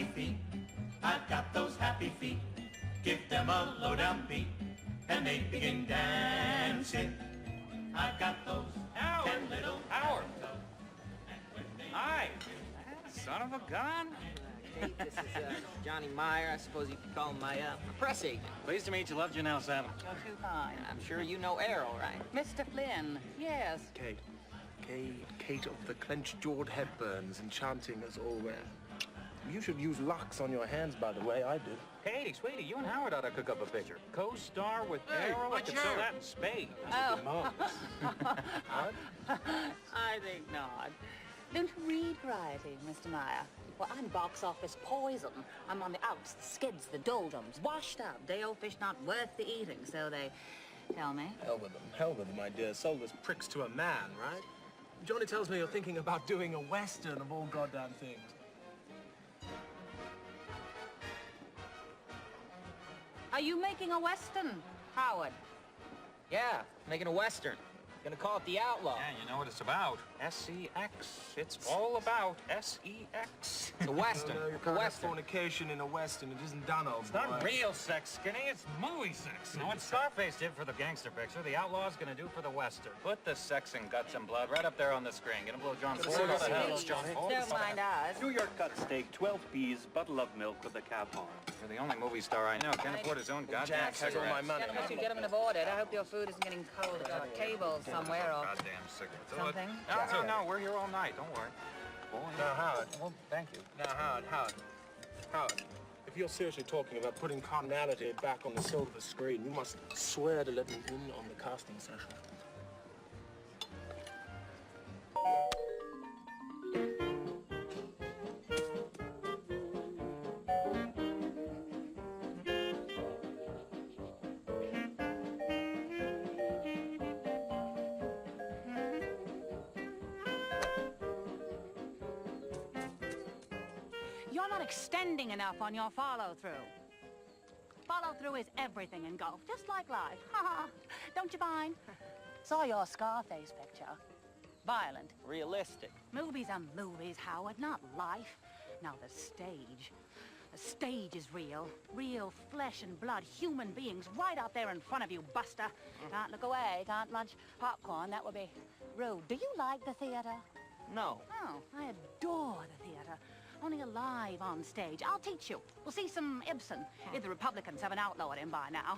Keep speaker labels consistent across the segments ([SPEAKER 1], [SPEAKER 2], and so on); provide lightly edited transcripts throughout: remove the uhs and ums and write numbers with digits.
[SPEAKER 1] happy feet. I've got those happy feet. Give them a low-down beat, and they begin dancing. I've got those 10 little
[SPEAKER 2] Howard.
[SPEAKER 1] toes.
[SPEAKER 2] Hi. Son of a gun.
[SPEAKER 3] Kate, this is Johnny Meyer. I suppose you could call him my press agent.
[SPEAKER 2] Pleased to meet you. Loved you now, Sam.
[SPEAKER 4] You're too kind.
[SPEAKER 3] I'm sure you know Errol, right?
[SPEAKER 4] Mr. Flynn, yes.
[SPEAKER 5] Kate of the clenched-jawed Hepburns, enchanting as all wear. You should use locks on your hands, by the way, I do.
[SPEAKER 2] Katie, sweetie, you and Howard ought to cook up a picture. Co-star with Errol. I could sell that in spades.
[SPEAKER 4] Oh,
[SPEAKER 5] What?
[SPEAKER 4] I think not. Don't you read variety, Mr. Meyer? Well, I'm box office poison. I'm on the outs, the skids, the doldrums, washed up. Day-old fish not worth the eating, so they tell me.
[SPEAKER 5] Hell with them, my dear. Soulless pricks to a man, right? Johnny tells me you're thinking about doing a Western of all goddamn things.
[SPEAKER 4] Are you making a Western, Howard?
[SPEAKER 3] Yeah, making a Western. Gonna call it The Outlaw.
[SPEAKER 2] Yeah, you know what it's about. S-E-X. It's all about S-E-X.
[SPEAKER 3] It's a Western.
[SPEAKER 5] No, you
[SPEAKER 3] It's a
[SPEAKER 5] can't have
[SPEAKER 3] Western.
[SPEAKER 5] fornication in a Western. It isn't done, old
[SPEAKER 2] It's
[SPEAKER 5] boy.
[SPEAKER 2] not real sex, Skinny. It's movie sex. Now, what Scarface did for the gangster picture, the Outlaw's gonna do for the Western. Put the sex and guts and blood right up there on the screen. Get him a little John Ford.
[SPEAKER 5] What the hell
[SPEAKER 4] Please,
[SPEAKER 5] is Johnny?
[SPEAKER 4] don't mind us.
[SPEAKER 6] New York cut steak, 12 peas, bottle of milk with a cap on.
[SPEAKER 2] You're the only movie star I know. Can't afford his own goddamn
[SPEAKER 5] Jack, haggle my
[SPEAKER 2] cigarettes.
[SPEAKER 5] money.
[SPEAKER 4] Gentlemen, you gentlemen have ordered. I hope your food isn't getting cold at your table somewhere or
[SPEAKER 2] Goddamn cigarettes.
[SPEAKER 4] something.
[SPEAKER 2] No, we're here all night. Don't worry. Boy.
[SPEAKER 5] Now, Howard.
[SPEAKER 2] Well, thank you.
[SPEAKER 5] Now, Howard, if you're seriously talking about putting carnality back on the silver screen, you must swear to let me in on the casting session.
[SPEAKER 4] You're not extending enough on your follow-through. Follow-through is everything in golf, just like life. Don't you find? Saw your Scarface picture. Violent.
[SPEAKER 3] Realistic.
[SPEAKER 4] Movies are movies, Howard, not life. Now the stage. The stage is real. Real flesh and blood, human beings right out there in front of you, Buster. Can't look away, can't lunch popcorn. That would be rude. Do you like the theater?
[SPEAKER 3] No.
[SPEAKER 4] Oh, I adore the theater. Only alive on stage. I'll teach you. We'll see some Ibsen. If the Republicans haven't outlawed him by now.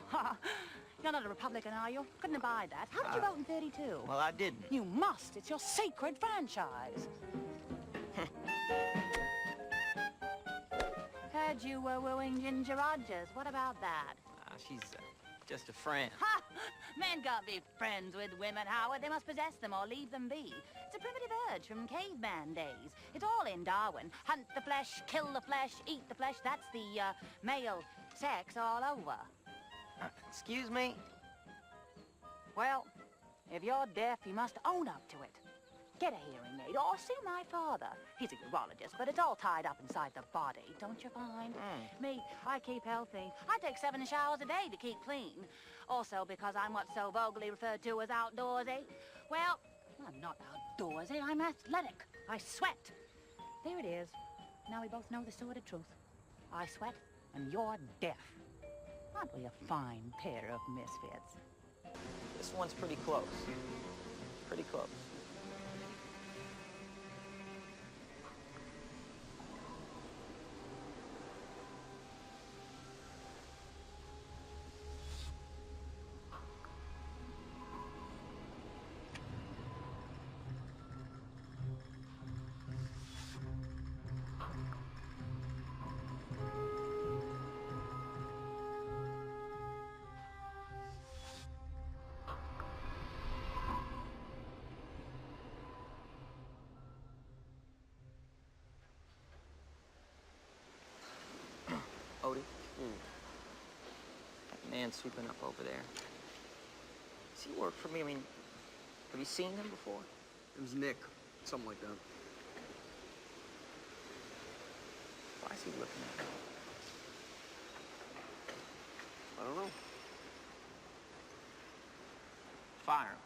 [SPEAKER 4] You're not a Republican, are you? Couldn't abide that. How did you vote in 32?
[SPEAKER 3] Well, I didn't.
[SPEAKER 4] You must. It's your sacred franchise. Heard you were wooing Ginger Rogers. What about that?
[SPEAKER 3] She's just a friend.
[SPEAKER 4] Ha! Men can't be friends with women, Howard. They must possess them or leave them be. It's a primitive urge from caveman days. It's all in Darwin. Hunt the flesh, kill the flesh, eat the flesh. That's the male sex all over.
[SPEAKER 3] Excuse me?
[SPEAKER 4] Well, if you're deaf, you must own up to it. Get a hearing aid or see my father. He's a urologist, but it's all tied up inside the body, don't you find? Me, I keep healthy. I take 7 showers a day to keep clean. Also because I'm what's so vulgarly referred to as outdoorsy. Well, I'm not outdoorsy, I'm athletic. I sweat. There it is. Now we both know the sordid truth. I sweat and you're deaf. Aren't we a fine pair of misfits?
[SPEAKER 3] This one's pretty close. Pretty close. Odie? That man sweeping up over there. Does he work for me? I mean, have you seen him before?
[SPEAKER 7] It was Nick, something like that.
[SPEAKER 3] Why is he looking at me?
[SPEAKER 7] I don't know.
[SPEAKER 3] Fire him.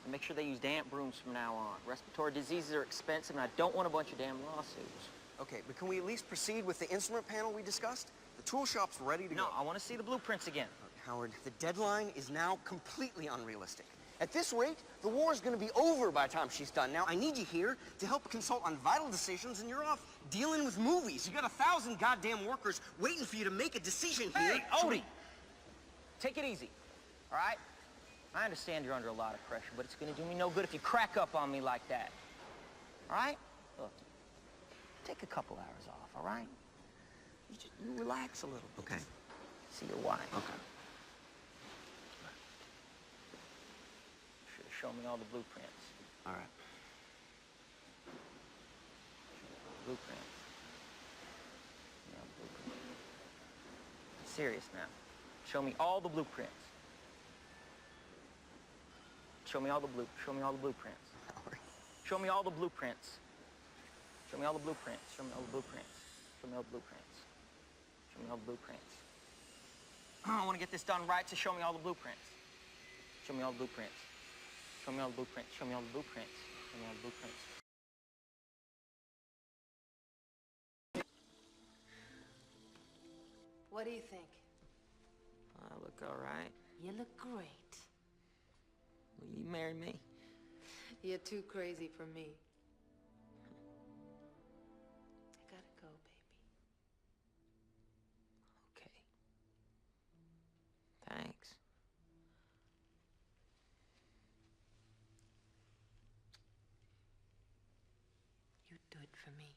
[SPEAKER 3] And make sure they use damp brooms from now on. Respiratory diseases are expensive, and I don't want a bunch of damn lawsuits.
[SPEAKER 7] Okay, but can we at least proceed with the instrument panel we discussed? The tool shop's ready to go.
[SPEAKER 3] No, I want to see the blueprints again.
[SPEAKER 7] Howard, the deadline is now completely unrealistic. At this rate, the war is going to be over by the time she's done. Now, I need you here to help consult on vital decisions, and you're off dealing with movies. You got 1,000 goddamn workers waiting for you to make a decision here.
[SPEAKER 3] Hey, Odie! Take it easy, all right? I understand you're under a lot of pressure, but it's going to do me no good if you crack up on me like that. All right? Look, take a couple hours off, all right? You relax a little bit.
[SPEAKER 7] Okay.
[SPEAKER 3] See your wife.
[SPEAKER 7] Okay.
[SPEAKER 3] Should have shown me all the blueprints.
[SPEAKER 7] All right.
[SPEAKER 3] Blueprints. Yeah, blueprints. Serious now. Show me all the blueprints. Show me all the blueprints. Show me all the blueprints. Show me all the blueprints. Show me all the blueprints. Show me all the blueprints. Show me all the blueprints. Show me all the blueprints. I want to get this done right, so show me all the blueprints. Show me all the blueprints. Show me all the blueprints. Show me all the blueprints. Show me all the blueprints.
[SPEAKER 8] What do you think?
[SPEAKER 3] I look all right.
[SPEAKER 8] You look great.
[SPEAKER 3] Will you marry me?
[SPEAKER 8] You're too crazy for me. I gotta go, baby.
[SPEAKER 3] Okay. Thanks.
[SPEAKER 8] You do it for me.